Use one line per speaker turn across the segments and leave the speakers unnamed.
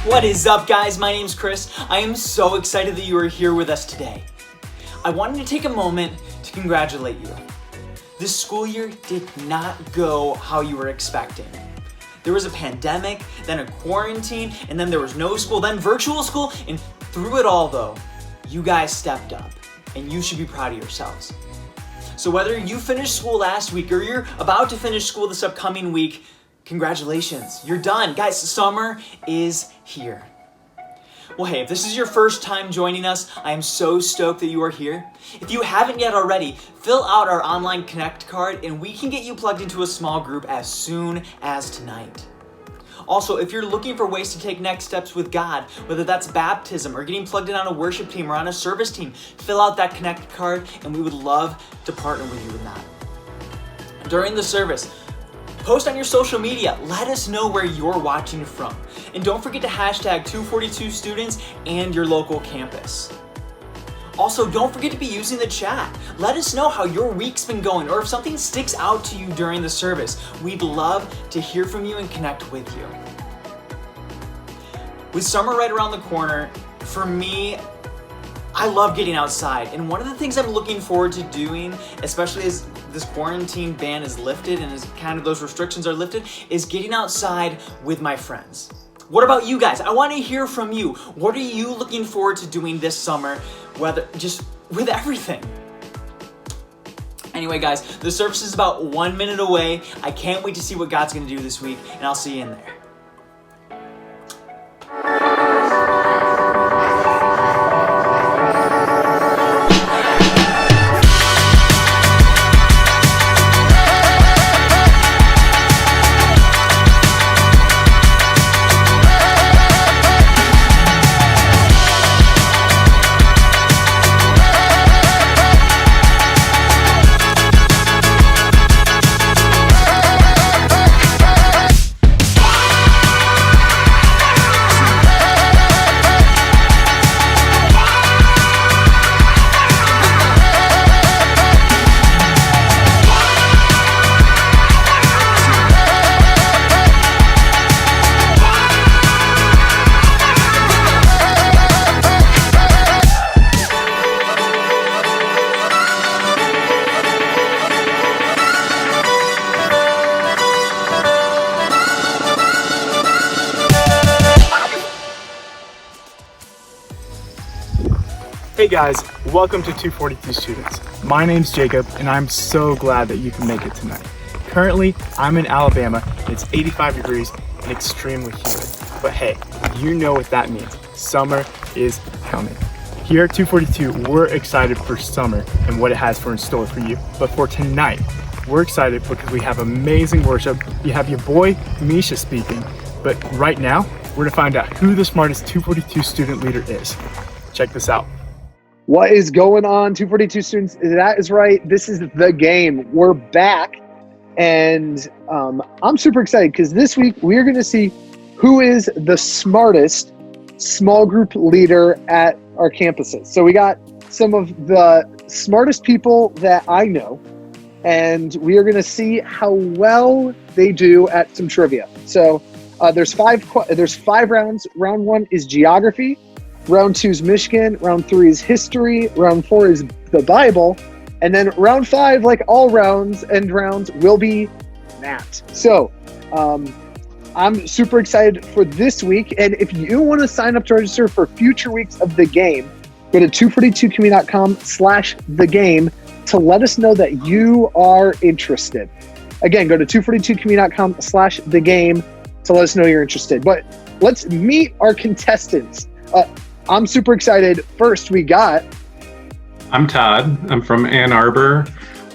What is up, guys? My name's Chris. I am so excited that you are here with us today. I wanted to take a moment to congratulate you. This school year did not go how you were expecting. There was a pandemic, then a quarantine, and then there was no school, then virtual school, and through it all though, you guys stepped up, and you should be proud of yourselves. So whether you finished school last week or you're about to finish school this upcoming week, congratulations, you're done. Guys, summer is here. Well, hey, if this is your first time joining us, I am so stoked that you are here. If you haven't yet already, fill out our online Connect card and we can get you plugged into a small group as soon as tonight. Also, if you're looking for ways to take next steps with God, whether that's baptism or getting plugged in on a worship team or on a service team, fill out that Connect card and we would love to partner with you in that. During the service, post on your social media. Let us know where you're watching from. And don't forget to hashtag 242 students and your local campus. Also, don't forget to be using the chat. Let us know how your week's been going or if something sticks out to you during the service. We'd love to hear from you and connect with you. With summer right around the corner, for me, I love getting outside. And one of the things I'm looking forward to doing, especially as this quarantine ban is lifted and as kind of those restrictions are lifted, is getting outside with my friends. What about you guys? I want to hear from you. What are you looking forward to doing this summer, whether just with everything? Anyway, guys, the service is about 1 minute away. I can't wait to see what God's going to do this week, and I'll see you in there.
Hey guys, welcome to 242 Students. My name's Jacob and I'm so glad that you can make it tonight. Currently, I'm in Alabama, it's 85 degrees and extremely humid. But hey, you know what that means. Summer is coming. Here at 242, we're excited for summer and what it has in store for you. But for tonight, we're excited because we have amazing worship. You have your boy, Misha, speaking. But right now, we're gonna find out who the smartest 242 student leader is. Check this out.
What is going on, 242 students? That is right. This is the game. We're back. And I'm super excited because this week we are going to see who is the smartest small group leader at our campuses. So we got some of the smartest people that I know, and we are going to see how well they do at some trivia. So there's five rounds. Round 1 is geography. Round 2 is Michigan, round 3 is history, round 4 is the Bible, and then round 5, like all rounds, will be math. So I'm super excited for this week, and if you want to sign up to register for future weeks of the game, go to 242community.com/thegame to let us know that you are interested. Again, go to 242community.com/thegame to let us know you're interested. But let's meet our contestants. I'm super excited. First, we got...
I'm Todd. I'm from Ann Arbor.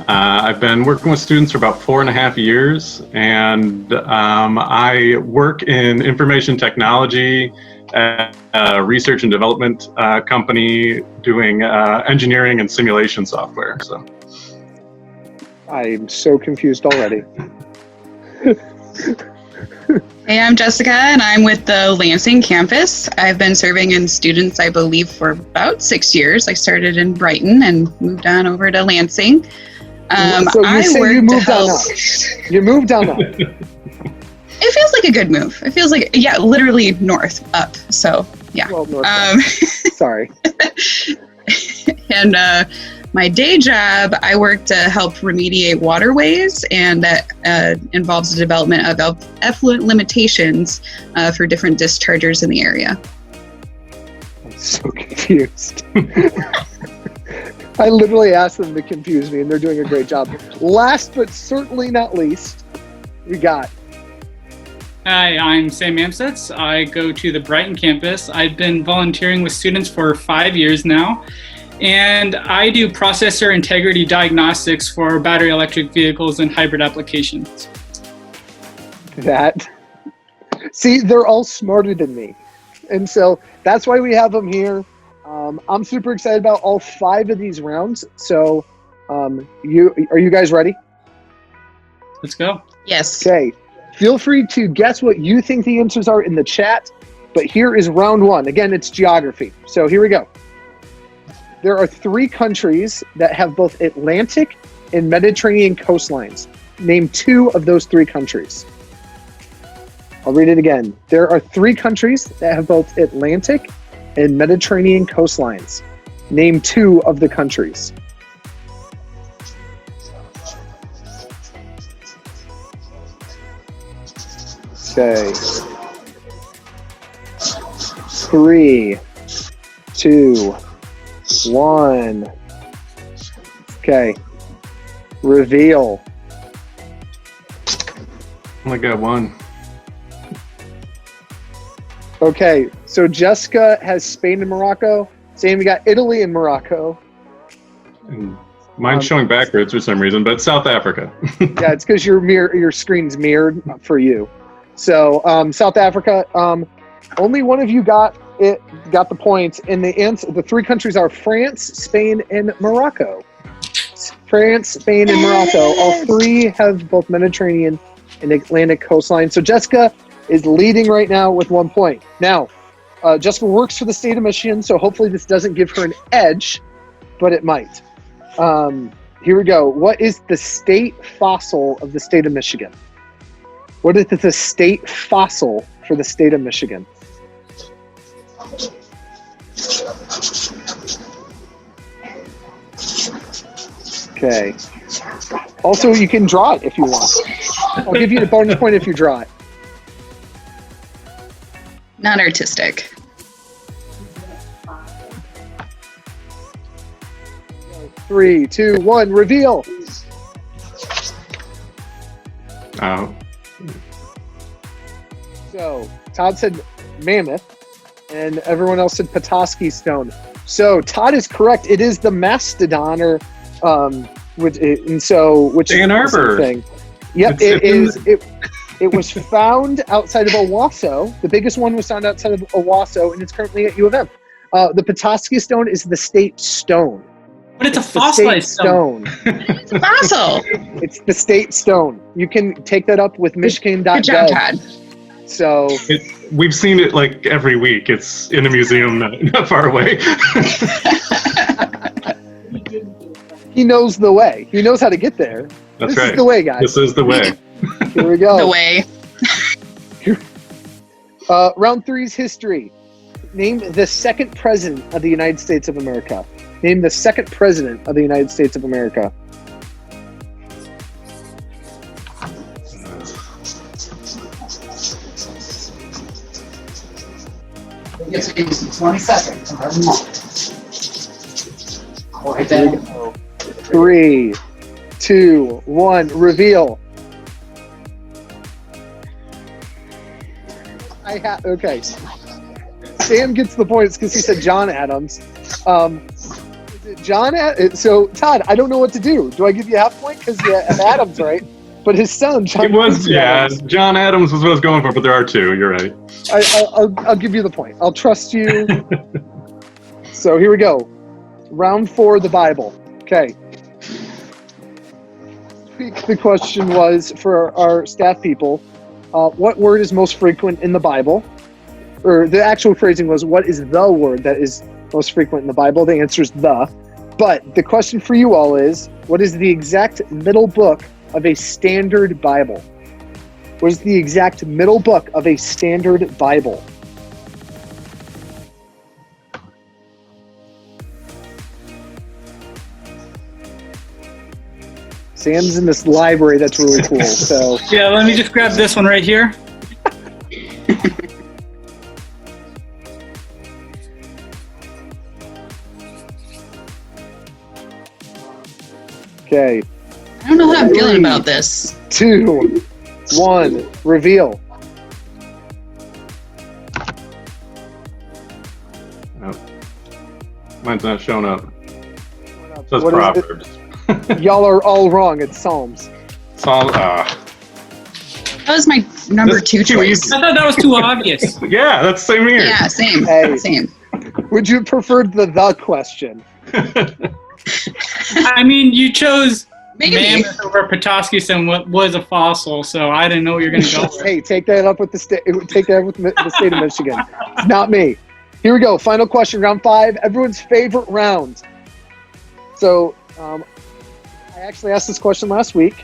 I've been working with students for about 4.5 years, and I work in information technology at a research and development company doing engineering and simulation software. So
I'm so confused already.
Hey, I'm Jessica, and I'm with the Lansing campus. I've been serving in students, I believe, for about 6 years. I started in Brighton and moved on over to Lansing.
So you say you moved on up. You moved on up.
It feels like a good move. It feels like, yeah, literally north up. So, yeah.
Well, north sorry.
And my day job, I work to help remediate waterways, and that involves the development of effluent limitations for different dischargers in the area.
I'm so confused. I literally asked them to confuse me, and they're doing a great job. Last but certainly not least, we got...
Hi, I'm Sam Amsets. I go to the Brighton campus. I've been volunteering with students for 5 years now, and I do processor integrity diagnostics for battery electric vehicles and hybrid applications.
See, they're all smarter than me. And so that's why we have them here. I'm super excited about all 5 of these rounds. So are you guys ready?
Let's go.
Yes.
Okay. Feel free to guess what you think the answers are in the chat. But here is round 1. Again, it's geography. So here we go. There are 3 countries that have both Atlantic and Mediterranean coastlines. Name 2 of those 3 countries. I'll read it again. There are 3 countries that have both Atlantic and Mediterranean coastlines. Name 2 of the countries. Okay. 3, 2, 1. Okay. Reveal.
only got one.
Okay, so Jessica has Spain and Morocco. Sam, you got Italy and Morocco.
And mine's showing backwards for some reason, but South Africa.
Yeah, it's because your screen's mirrored for you. So South Africa, only one of you got the points, and the 3 countries are France, Spain, and Morocco. France, Spain, and Morocco. All 3 have both Mediterranean and Atlantic coastline. So Jessica is leading right now with 1 point. Now, Jessica works for the state of Michigan, so hopefully this doesn't give her an edge, but it might. Here we go. What is the state fossil of the state of Michigan? What is the state fossil for the state of Michigan? Okay. Also, you can draw it if you want. I'll give you the bonus point if you draw it.
Not artistic.
3, 2, 1, reveal.
Oh.
So Todd said mammoth, and everyone else said Petoskey stone. So Todd is correct. It is the mastodon, or which
Ann Arbor
thing. Yep, it was found outside of Owasso. The biggest one was found outside of Owasso, and it's currently at U of M. The Petoskey stone is the state stone.
But it's a fossilized stone.
It's a fossil.
It's the state stone. You can take that up with Michigan.gov.
Good job, Todd.
So
we've seen it like every week. It's in a museum not far away.
he knows the way. He knows how to get there.
That's
this
right.
Is the way, guys.
This is the way.
Here we go.
The way.
Round 3's history. Name the 2nd president of the United States of America. Name the 2nd president of the United States of America.
It's 20 seconds.
Here we go. 3, 2, 1, reveal. Okay. Sam gets the points because he said John Adams. Is it John? So Todd, I don't know what to do. Do I give you a half point because you have Adams, right? But his son, John.
It was, yeah,
Adams.
John Adams was what I was going for, but there are two. You're right.
I'll give you the point. I'll trust you. So here we go. Round 4, the Bible. Okay. The question was for our staff people, what word is most frequent in the Bible? Or the actual phrasing was, what is the word that is most frequent in the Bible? The answer is the. But the question for you all is, what is the exact middle book of a standard Bible? What is the exact middle book of a standard Bible? Sam's in this library that's really cool. So
Yeah, let me just grab this one right here.
okay,
I don't know how I'm feeling about this.
2, 1, reveal.
Mine's not showing up. It says
What is
Proverbs.
it? Y'all are all wrong. It's Psalms.
Psalm,
That was my number
That's
2
too
choice.
easy.
I thought that was too obvious.
yeah, that's the same here.
Yeah, same.
Hey.
Same.
Would you prefer the question?
I mean, you chose
Maybe.
Mammoth over Petoskey, and what was a fossil, so I didn't know what you're going to go with.
Hey, take that up with the state. Take that up with the state of Michigan. It's not me. Here we go. Final question, round 5. Everyone's favorite round. So, I actually asked this question last week.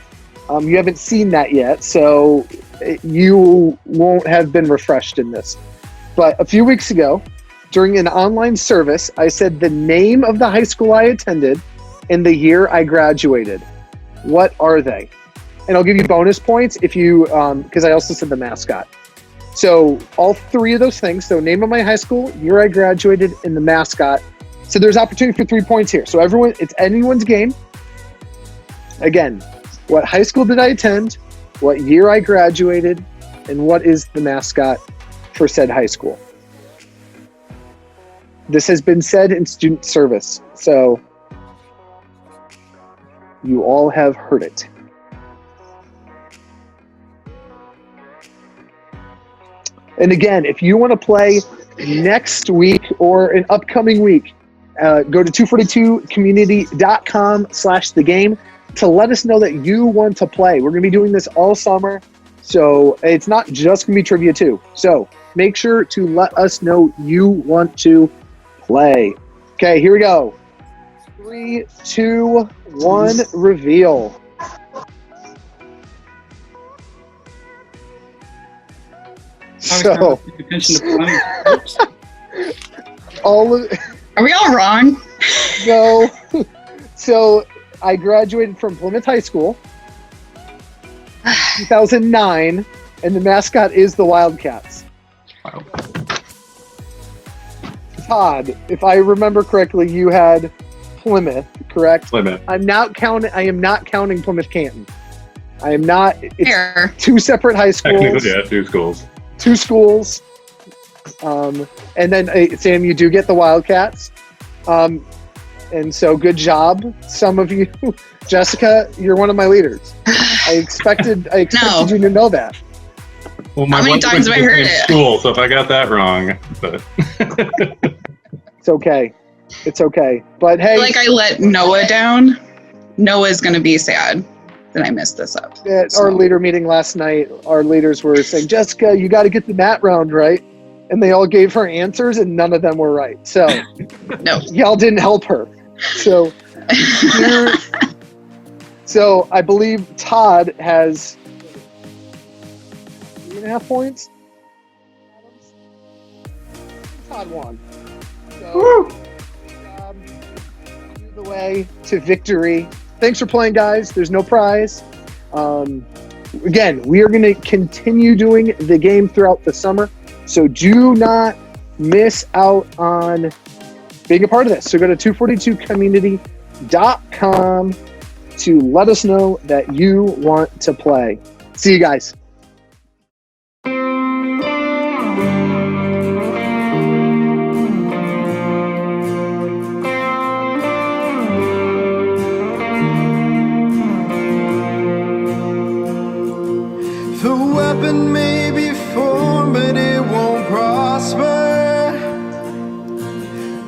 You haven't seen that yet, so you won't have been refreshed in this. But a few weeks ago, during an online service, I said the name of the high school I attended and the year I graduated. What are they? And I'll give you bonus points if you, because I also said the mascot. So all 3 of those things. So name of my high school, year I graduated, and the mascot. So there's opportunity for 3 points here. So everyone, it's anyone's game. Again, what high school did I attend? What year I graduated? And what is the mascot for said high school? This has been said in student service. So you all have heard it. And again, if you want to play next week or an upcoming week, go to 242community.com/thegame to let us know that you want to play. We're going to be doing this all summer, so it's not just going to be trivia too. So make sure to let us know you want to play. Okay, here we go. 3, 2, 1, reveal. So, all of
Are we all wrong?
no. So I graduated from Plymouth High School, 2009, and the mascot is the Wildcats.
Wow.
Todd, if I remember correctly, you had Plymouth, correct?
Plymouth.
I am not counting Plymouth Canton. I am not. It's
Fair.
2 separate high schools.
Technically, yeah, 2 schools.
2 schools. And then, Sam, you do get the Wildcats. And so good job. Some of you, Jessica, you're one of my leaders. I expected
No.
you to know that.
Well, my
How many
one
times
went
have I
to the
heard
same
it?
School, so if I got that wrong, but
It's okay. It's okay. But hey,
Like I let Noah down. Noah's gonna be sad that I messed this up.
at
So-
our leader meeting last night, our leaders were saying, Jessica, you got to get the mat round right. And they all gave her answers and none of them were right. So
No.
y'all didn't help her. So here, so I believe Todd has 3.5 points. Todd won. So, the way to victory. Thanks for playing, guys. There's no prize. Again, we are going to continue doing the game throughout the summer. So do not miss out on being a part of this. So go to 242community.com to let us know that you want to play. See you guys.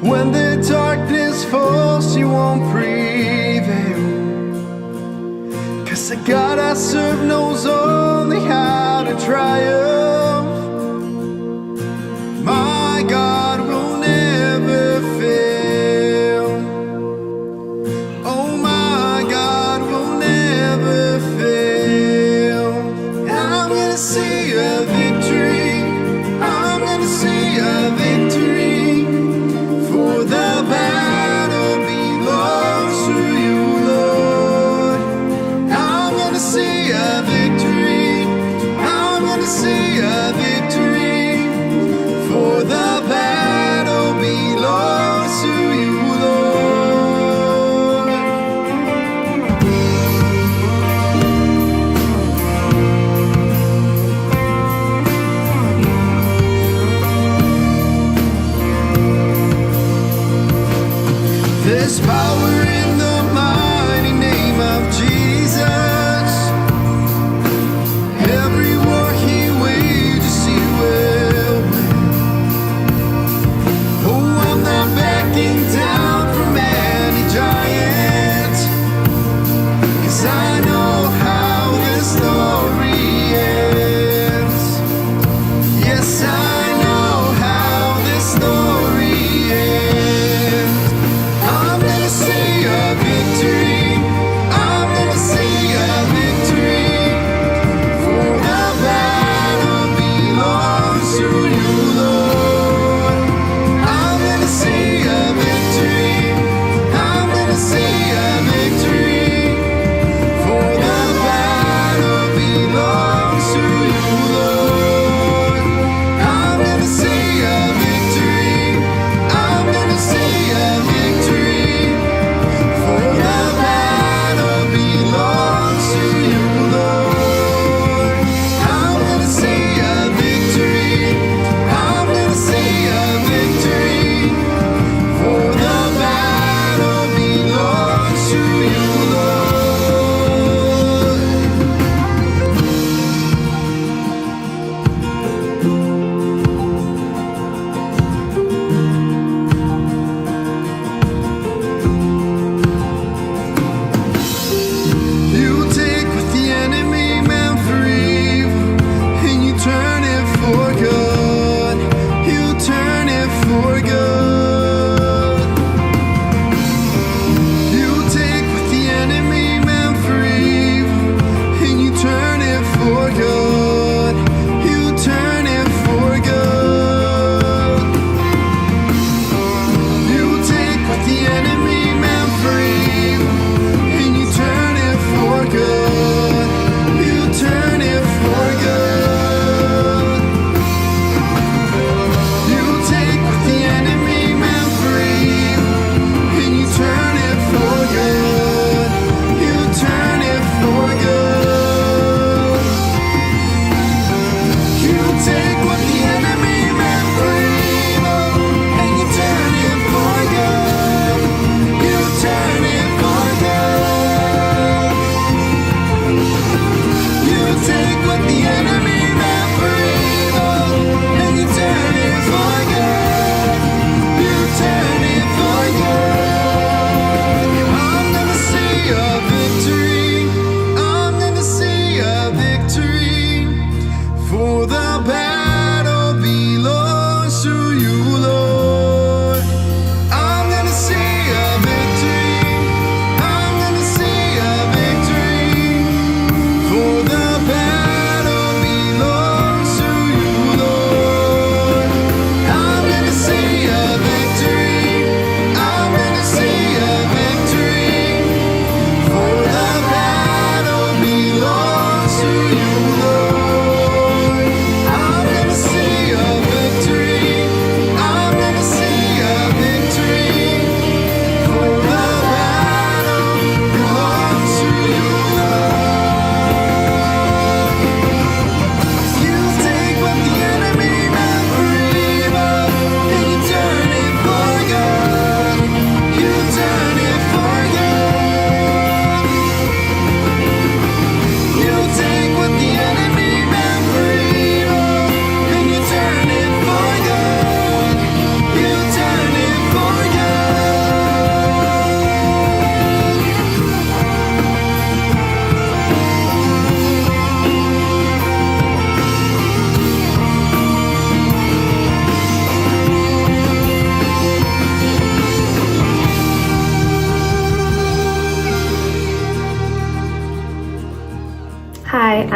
When the darkness falls, you won't prevail. 'Cause the God I serve knows only how to triumph. My God will never fail. Oh, my God will never fail. I'm gonna see a victory. I'm gonna see a victory. For the battle belongs to you, Lord. I'm gonna see a victory. I'm gonna see a victory. For the battle belongs to you, Lord. There's power in the mighty name of Jesus. Every war he wages, he will win. Oh, I'm not backing down from any giant, 'cause I know how this story ends. Yes, I know how this story ends. I'm gonna see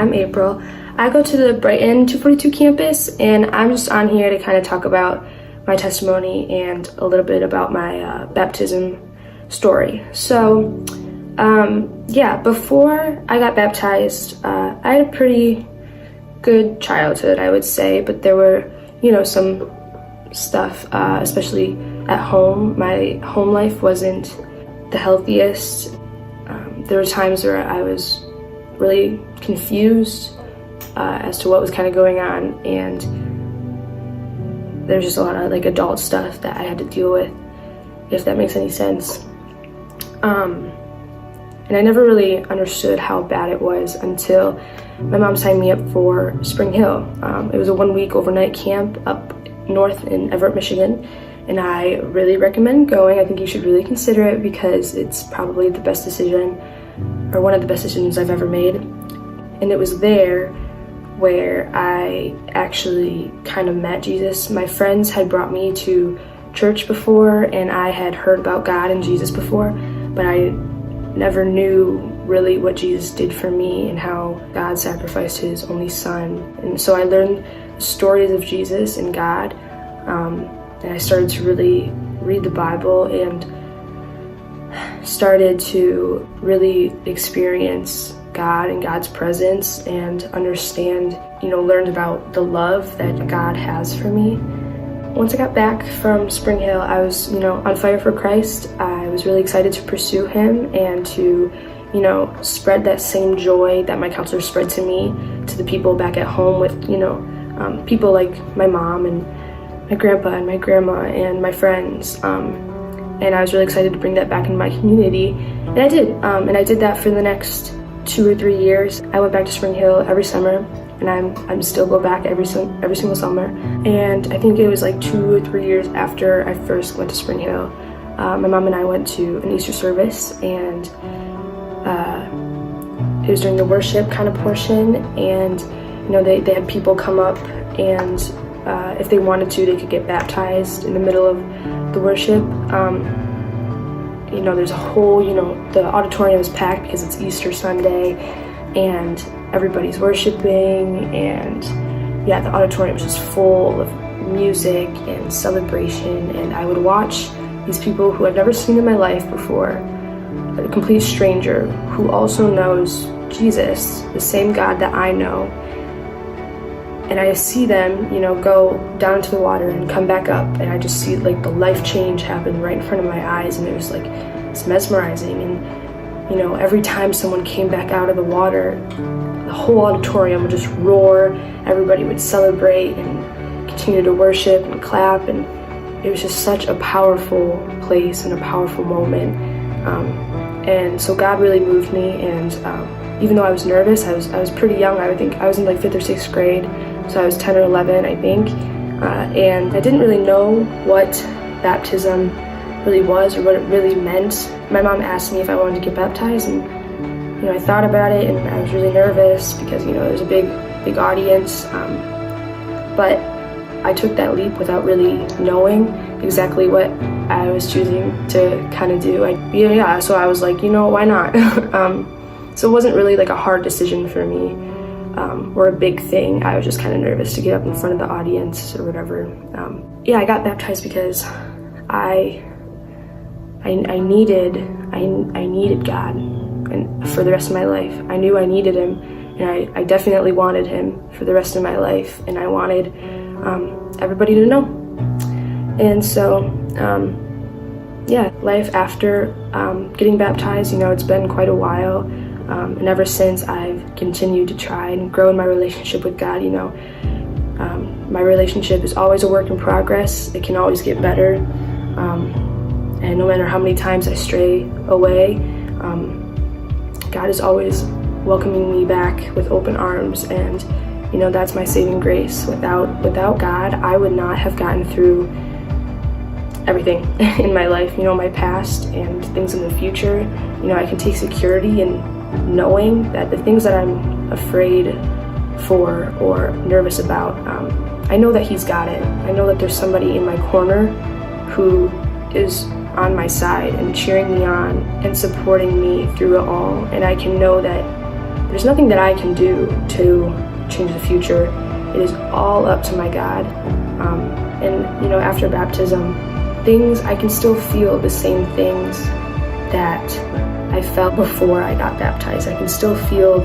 I'm April. I go to the Brighton 242 campus, and I'm just on here to kind of talk about my testimony and a little bit about my baptism story. So, before I got baptized, I had a pretty good childhood, I would say, but there were, some stuff, especially at home. My home life wasn't the healthiest. There were times where I was really confused as to what was kind of going on, and there's just a lot of adult stuff that I had to deal with, if that makes any sense. And I never really understood how bad it was until my mom signed me up for Spring Hill. It was a 1-week overnight camp up north in Everett, Michigan, and I really recommend going. I think you should really consider it because it's probably the best decision, or one of the best decisions I've ever made. And it was there where I actually kind of met Jesus. My friends had brought me to church before, and I had heard about God and Jesus before, but I never knew really what Jesus did for me and how God sacrificed his only son. And so I learned stories of Jesus and God, and I started to really read the Bible and started to really experience God and God's presence and understand, learned about the love that God has for me. Once I got back from Spring Hill, I was, on fire for Christ. I was really excited to pursue him and to, spread that same joy that my counselor spread to me to the people back at home with, people like my mom and my grandpa and my grandma and my friends. And I was really excited to bring that back in my community. And I did. And I did that for the next 2 or 3 years. I went back to Spring Hill every summer, and I'm still go back every single summer. And I think it was 2 or 3 years after I first went to Spring Hill, my mom and I went to an Easter service, and it was during the worship kind of portion, and they had people come up, and if they wanted to, they could get baptized in the middle of the worship. There's a whole, the auditorium is packed because it's Easter Sunday, and everybody's worshiping, and the auditorium is just full of music and celebration. And I would watch these people who I'd never seen in my life before, a complete stranger who also knows Jesus, the same God that I know, and I see them, go down into the water and come back up, and I just see the life change happen right in front of my eyes, and it was it's mesmerizing. And every time someone came back out of the water, the whole auditorium would just roar, everybody would celebrate and continue to worship and clap, and it was just such a powerful place and a powerful moment. And so God really moved me, and even though I was nervous, I was pretty young. I think I was in 5th or 6th grade, so I was 10 or 11, I think, and I didn't really know what baptism really was or what it really meant. My mom asked me if I wanted to get baptized, and I thought about it, and I was really nervous because there's a big audience, but I took that leap without really knowing exactly what I was choosing to kind of do. So I was why not? So it wasn't really a hard decision for me, or a big thing. I was just kind of nervous to get up in front of the audience or whatever. I got baptized because I needed God, and for the rest of my life. I knew I needed him, and I definitely wanted him for the rest of my life, and I wanted everybody to know. And so, life after getting baptized, it's been quite a while, and ever since I've continued to try and grow in my relationship with God. My relationship is always a work in progress. It can always get better, and no matter how many times I stray away, God is always welcoming me back with open arms, and that's my saving grace. Without God, I would not have gotten through everything in my life, my past and things in the future. I can take security in knowing that the things that I'm afraid for or nervous about, I know that he's got it. I know that there's somebody in my corner who is on my side and cheering me on and supporting me through it all, and I can know that There's nothing that I can do to change the future. It is all up to my God. And after baptism, I can still feel the same things that I felt before I got baptized. I can still feel,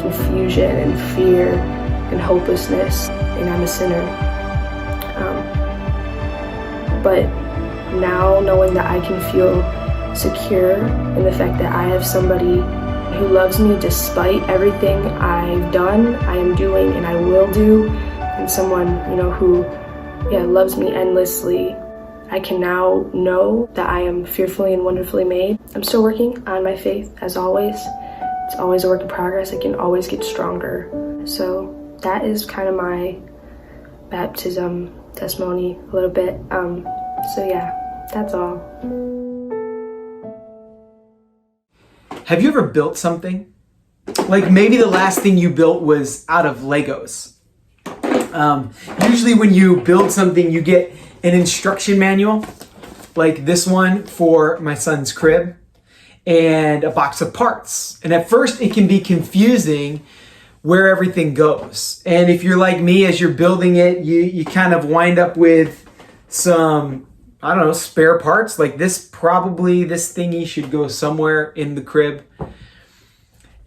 confusion and fear and hopelessness, and I'm a sinner. But now knowing that I can feel secure in the fact that I have somebody who loves me despite everything I've done, I am doing, and I will do, and someone, who loves me endlessly, I can now know that I am fearfully and wonderfully made. I'm still working on my faith, as always. It's always a work in progress. I can always get stronger. So that is kind of my baptism testimony a little bit. That's all.
Have you ever built something? Like maybe the last thing you built was out of Legos. Usually when you build something, you get an instruction manual, like this one for my son's crib, and a box of parts. And at first it can be confusing where everything goes. And if you're like me, as you're building it, you kind of wind up with some, spare parts. Like this thingy should go somewhere in the crib.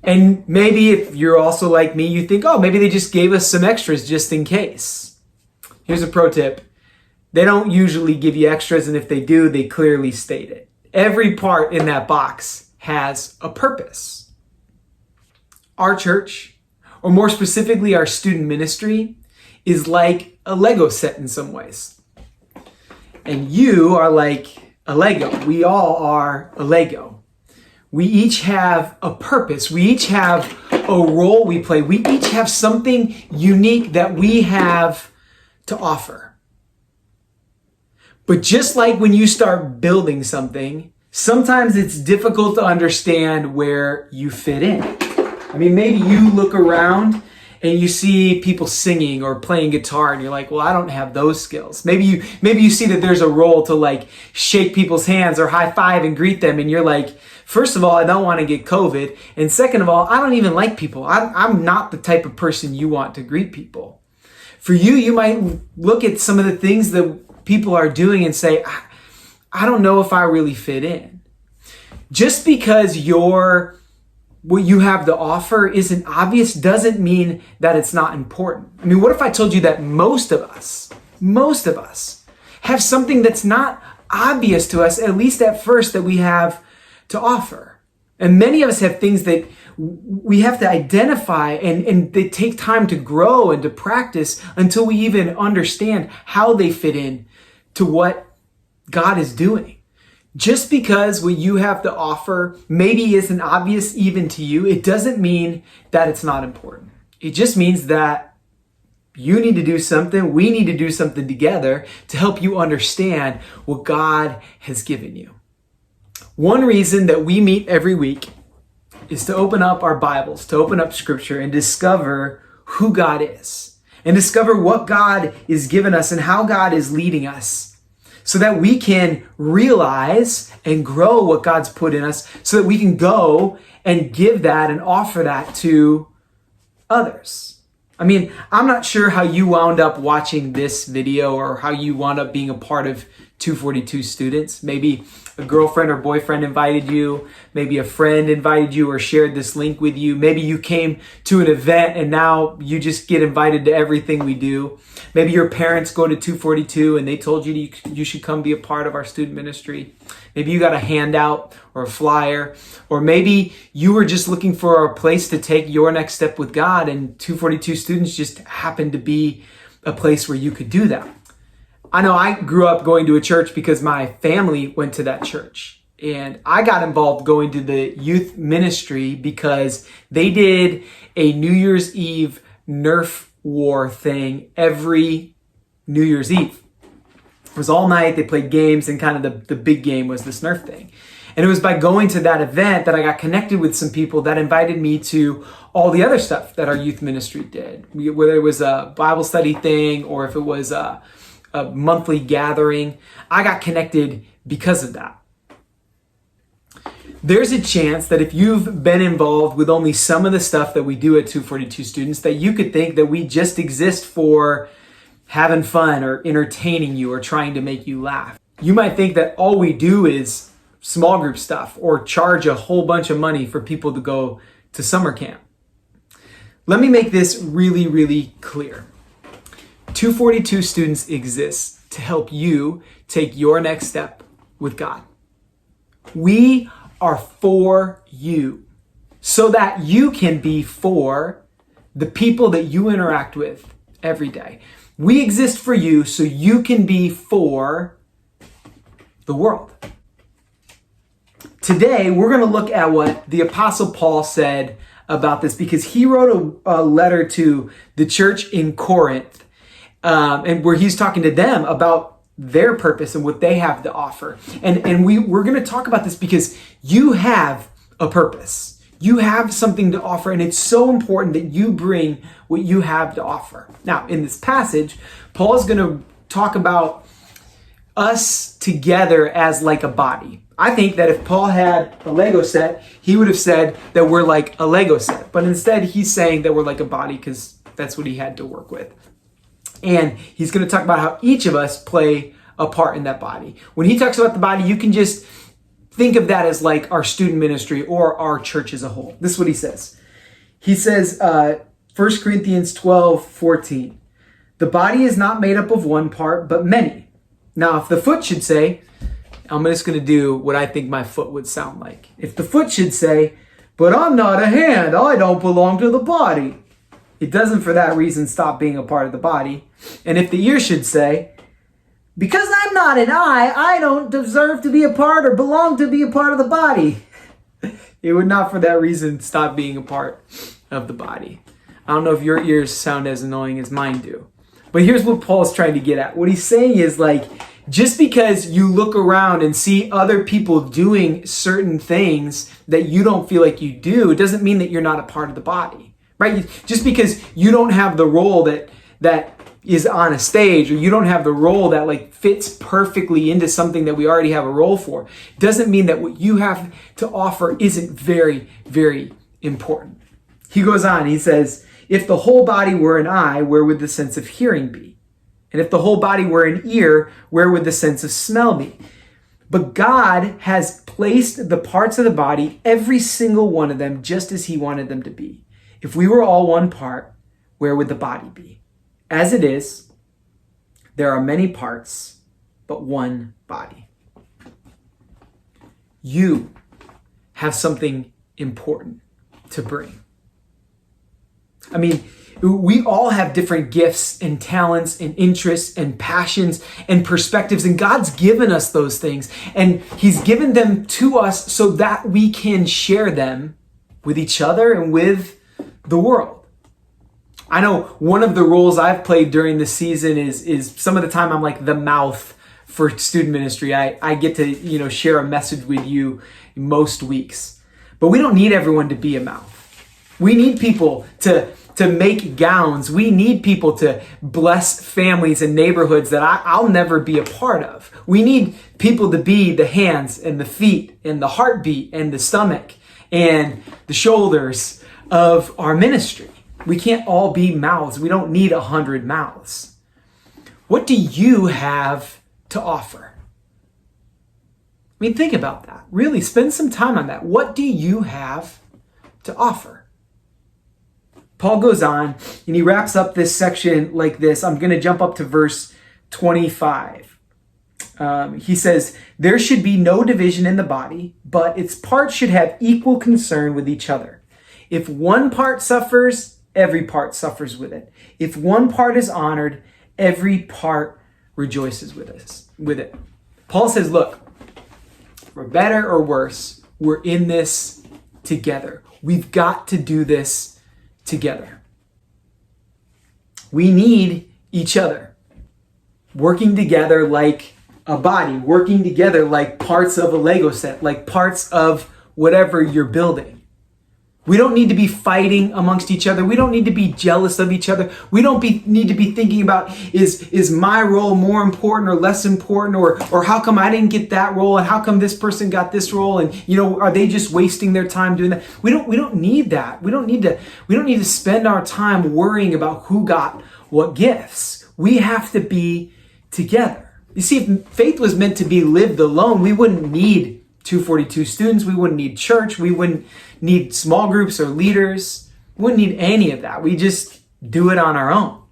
And maybe if you're also like me, you think, maybe they just gave us some extras just in case. Here's a pro tip. They don't usually give you extras, and if they do, they clearly state it. Every part in that box has a purpose. Our church, or more specifically our student ministry, is like a Lego set in some ways. And you are like a Lego. We all are a Lego. We each have a purpose. We each have a role we play. We each have something unique that we have to offer. But just like when you start building something, sometimes it's difficult to understand where you fit in. Maybe you look around and you see people singing or playing guitar and you're like, well, I don't have those skills. Maybe you see that there's a role to like shake people's hands or high five and greet them, and you're like, first of all, I don't want to get COVID, and second of all, I don't even like people. I'm not the type of person you want to greet people. For you, you might look at some of the things that people are doing and say, I don't know if I really fit in. Just because what you have to offer isn't obvious doesn't mean that it's not important. What if I told you that most of us have something that's not obvious to us, at least at first, that we have to offer? And many of us have things that we have to identify, and they take time to grow and to practice until we even understand how they fit in to what God is doing. Just because what you have to offer maybe isn't obvious even to you, it doesn't mean that it's not important. It just means that you need to do something, we need to do something together to help you understand what God has given you. One reason that we meet every week is to open up our Bibles, to open up Scripture and discover who God is, and discover what God is giving us and how God is leading us, so that we can realize and grow what God's put in us, so that we can go and give that and offer that to others. I'm not sure how you wound up watching this video or how you wound up being a part of 242 Students. Maybe a girlfriend or boyfriend invited you. Maybe a friend invited you or shared this link with you. Maybe you came to an event and now you just get invited to everything we do. Maybe your parents go to 242 and they told you you should come be a part of our student ministry. Maybe you got a handout or a flyer, or maybe you were just looking for a place to take your next step with God, and 242 Students just happened to be a place where you could do that. I know I grew up going to a church because my family went to that church. And I got involved going to the youth ministry because they did a New Year's Eve Nerf war thing every New Year's Eve. It was all night, they played games, and kind of the big game was this Nerf thing. And it was by going to that event that I got connected with some people that invited me to all the other stuff that our youth ministry did. Whether it was a Bible study thing or if it was a monthly gathering, I got connected because of that.
there's a chance that if you've been involved with only some of the stuff that we do at 242 Students, that you could think that we just exist for having fun or entertaining you or trying to make you laugh. You might think that all we do is small group stuff or charge a whole bunch of money for people to go to summer camp. Let me make this really, really clear. 242 Students exists to help you take your next step with God. We are for you so that you can be for the people that you interact with every day. We exist for you so you can be for the world. Today, we're going to look at what the Apostle Paul said about this, because he wrote a letter to the church in Corinth, and where he's talking to them about their purpose and what they have to offer. And we're going to talk about this because you have a purpose. You have something to offer, and it's so important that you bring what you have to offer. Now, in this passage, Paul is going to talk about us together as like a body. I think that if Paul had a Lego set, he would have said that we're like a Lego set. But instead, he's saying that we're like a body because that's what he had to work with. And he's going to talk about how each of us play a part in that body. When he talks about the body, you can just think of that as like our student ministry or our church as a whole. This is what he says. He says, 1 Corinthians 12:14, the body is not made up of one part, but many. Now, if the foot should say, I'm just going to do what I think my foot would sound like. If the foot should say, but I'm not a hand, I don't belong to the body, it doesn't for that reason stop being a part of the body. And if the ear should say, because I'm not an eye, I don't deserve to be a part or belong to be a part of the body, it would not for that reason stop being a part of the body. I don't know if your ears sound as annoying as mine do. But here's what Paul's trying to get at. What he's saying is, like, just because you look around and see other people doing certain things that you don't feel like you do, it doesn't mean that you're not a part of the body, right? Just because you don't have the role that is on a stage, or you don't have the role that like fits perfectly into something that we already have a role for, doesn't mean that what you have to offer isn't very, very important. He goes on, he says, if the whole body were an eye, where would the sense of hearing be? And if the whole body were an ear, where would the sense of smell be? But God has placed the parts of the body, every single one of them, just as he wanted them to be. If we were all one part, where would the body be? As it is, there are many parts, but one body. You have something important to bring. I mean, we all have different gifts and talents and interests and passions and perspectives, and God's given us those things, and he's given them to us so that we can share them with each other and with the world. I know one of the roles I've played during the season is some of the time I'm like the mouth for student ministry. I get to, share a message with you most weeks. But we don't need everyone to be a mouth. We need people to make gowns. We need people to bless families and neighborhoods that I'll never be a part of. We need people to be the hands and the feet and the heartbeat and the stomach and the shoulders of our ministry. We can't all be mouths. We don't need 100 mouths. What do you have to offer? I mean, think about that. Really, spend some time on that. What do you have to offer? Paul goes on and he wraps up this section like this. I'm going to jump up to verse 25. He says, there should be no division in the body, but its parts should have equal concern with each other. If one part suffers, every part suffers with it. If one part is honored, every part rejoices with it. Paul says, look, for better or worse, we're in this together. We've got to do this together. We need each other. Working together like a body, working together like parts of a Lego set, like parts of whatever you're building. We don't need to be fighting amongst each other. We don't need to be jealous of each other. We don't need to be thinking about, is my role more important or less important, or how come I didn't get that role, and how come this person got this role, and are they just wasting their time doing that? We don't need that. We don't need to spend our time worrying about who got what gifts. We have to be together. You see, if faith was meant to be lived alone, we wouldn't need 242 students. We wouldn't need church. We wouldn't need small groups or leaders. We wouldn't need any of that. We just do it on our own.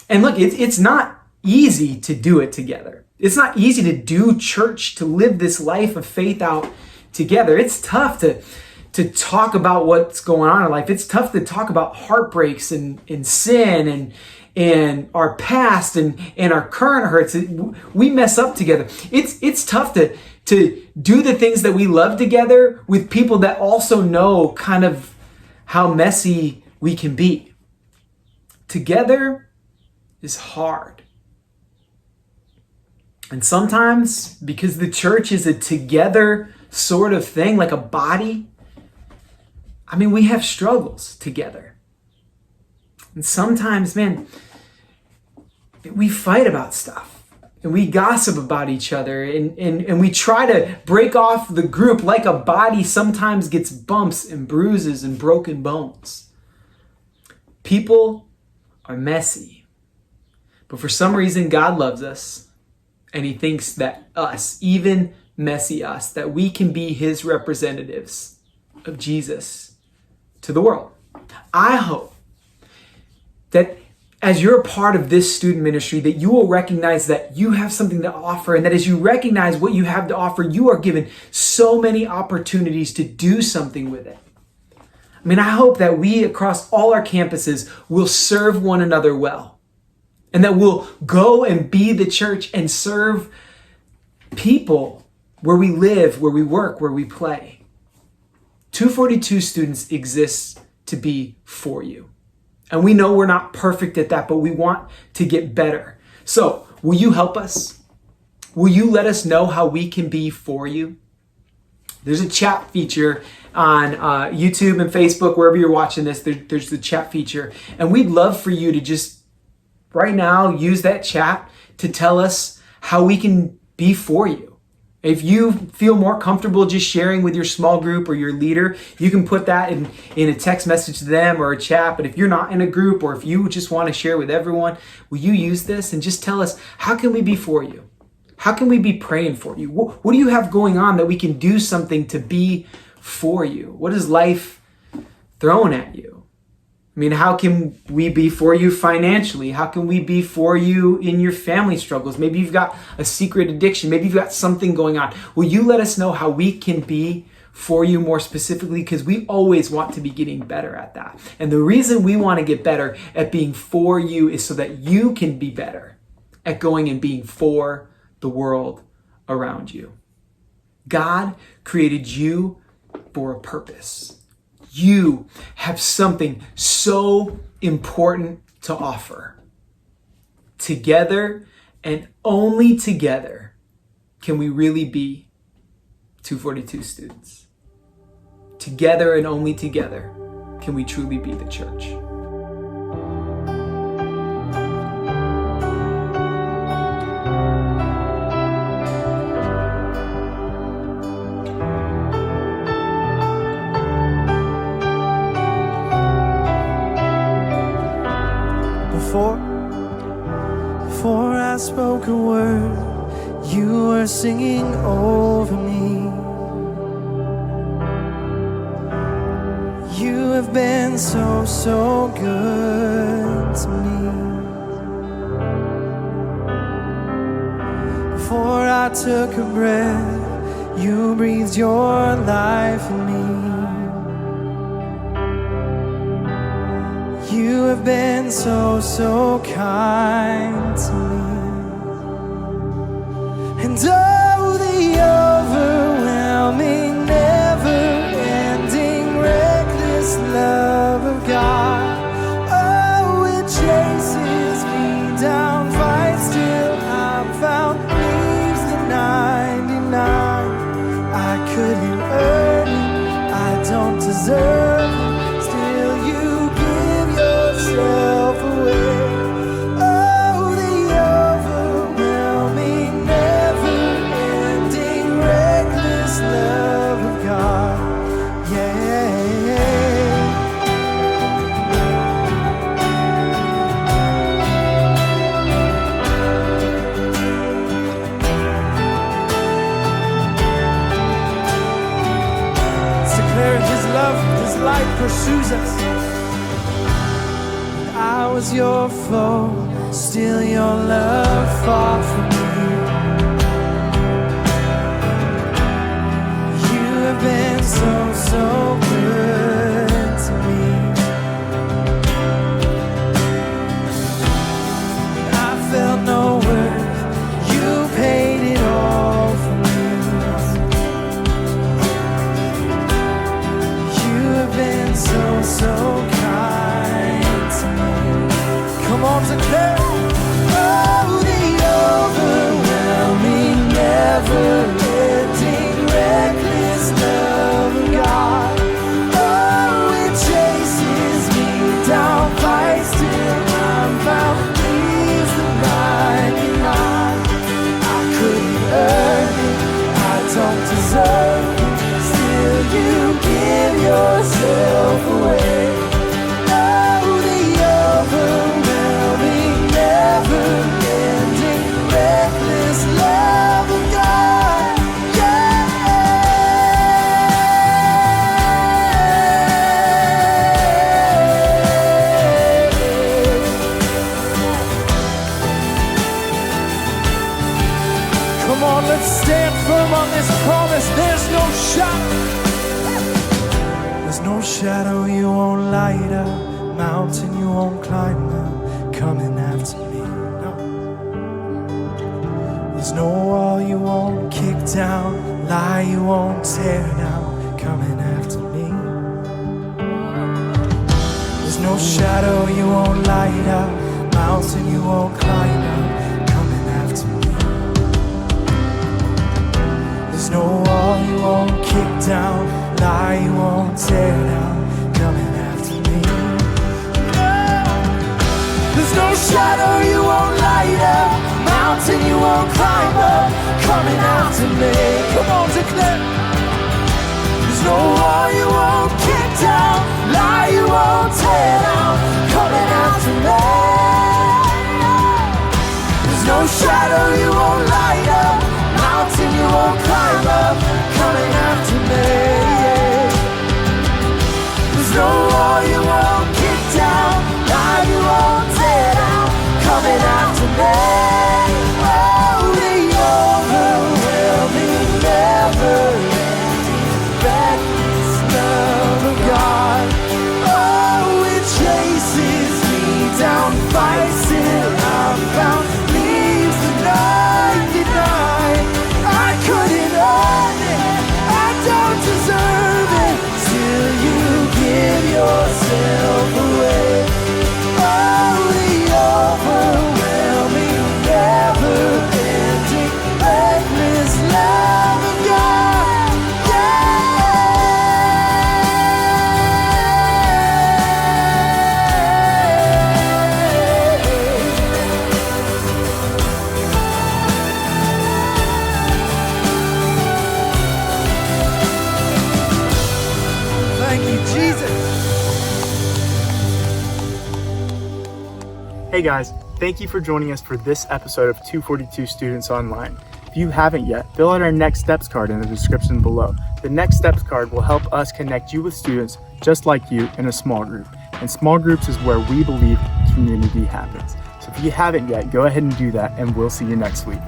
And look, it's not easy to do it together. It's not easy to do church, to live this life of faith out together. It's tough to talk about what's going on in life. It's tough to talk about heartbreaks and sin and our past and our current hurts. We mess up together. It's tough to do the things that we love together with people that also know kind of how messy we can be. Together is hard. And sometimes, because the church is a together sort of thing, like a body, we have struggles together. And sometimes, man, we fight about stuff. And we gossip about each other, and we try to break off the group like a body sometimes gets bumps and bruises and broken bones. People are messy. But for some reason, God loves us, and he thinks that us, even messy us, that we can be his representatives of Jesus to the world. I hope that as you're a part of this student ministry, that you will recognize that you have something to offer, and that as you recognize what you have to offer, you are given so many opportunities to do something with it. I hope that we across all our campuses will serve one another well, and that we'll go and be the church and serve people where we live, where we work, where we play. 242 students exists to be for you. And we know we're not perfect at that, but we want to get better. So, will you help us? Will you let us know how we can be for you? There's a chat feature on YouTube and Facebook, wherever you're watching this, there's the chat feature. And we'd love for you to just right now use that chat to tell us how we can be for you. If you feel more comfortable just sharing with your small group or your leader, you can put that in a text message to them or a chat. But if you're not in a group, or if you just want to share with everyone, will you use this and just tell us, how can we be for you? How can we be praying for you? What do you have going on that we can do something to be for you? What is life throwing at you? How can we be for you financially? How can we be for you in your family struggles? Maybe you've got a secret addiction. Maybe you've got something going on. Will you let us know how we can be for you more specifically? Because we always want to be getting better at that. And the reason we want to get better at being for you is so that you can be better at going and being for the world around you. God created you for a purpose. You have something so important to offer. Together, and only together, can we really be 242 students. Together and only together can we truly be the church.
Before I spoke a word, you were singing over me. You have been so, so good to me. Before I took a breath, you breathed your life in me. You have been so, so kind to me. And oh, the overwhelming, never-ending, reckless love of God. Oh, it chases me down, fights till I'm found, leaves the 99. I couldn't earn it, I don't deserve deserve it, still you give yourself away. Oh, the overwhelming, never-ending, reckless love of God. Yeah. His love, His light pursues us. When I was your foe, still your love fought for me. You have been so, so good to me. I felt no worth, you paid it all for me. Been so, so kind to me. Come on, declare. Oh, the overwhelming, never-ending, reckless love of God. Oh, it chases me down, fights till I'm found, leaves the 99. I couldn't earn it, I don't deserve it, still you give yourself away. Oh, the overwhelming, never-ending, reckless love of God. Yeah. Come on, let's stand firm on this promise. There's no shadow. There's no shadow you won't light up, mountain you won't climb up, coming after me. No. There's no wall you won't kick down, lie you won't tear down, coming after me. There's no shadow you won't light up, mountain you won't climb up, coming after me. There's no wall you won't kick down, lie you won't tear down, coming after me. No. There's no shadow you won't light up, mountain you won't climb up, coming after me. Come on, declare. There's no wall you won't kick down, lie you won't tear down, coming after me. There's no shadow you won't light up, mountain you won't climb up, coming after me. There's no wall you won't kick down, lie you won't tear down, coming after me. Oh, the overwhelming, never-ending, reckless love of God. Oh, it chases me down, fights till I'm found, leaves the 99. I couldn't earn it, I don't deserve it, still you give yourself away. Oh, the overwhelming, never-ending, reckless love of God. Thank you, Jesus.
Hey guys, thank you for joining us for this episode of 242 Students Online. If you haven't yet, fill out our Next Steps card in the description below. The Next Steps card will help us connect you with students just like you in a small group. And small groups is where we believe community happens. So if you haven't yet, go ahead and do that, and we'll see you next week.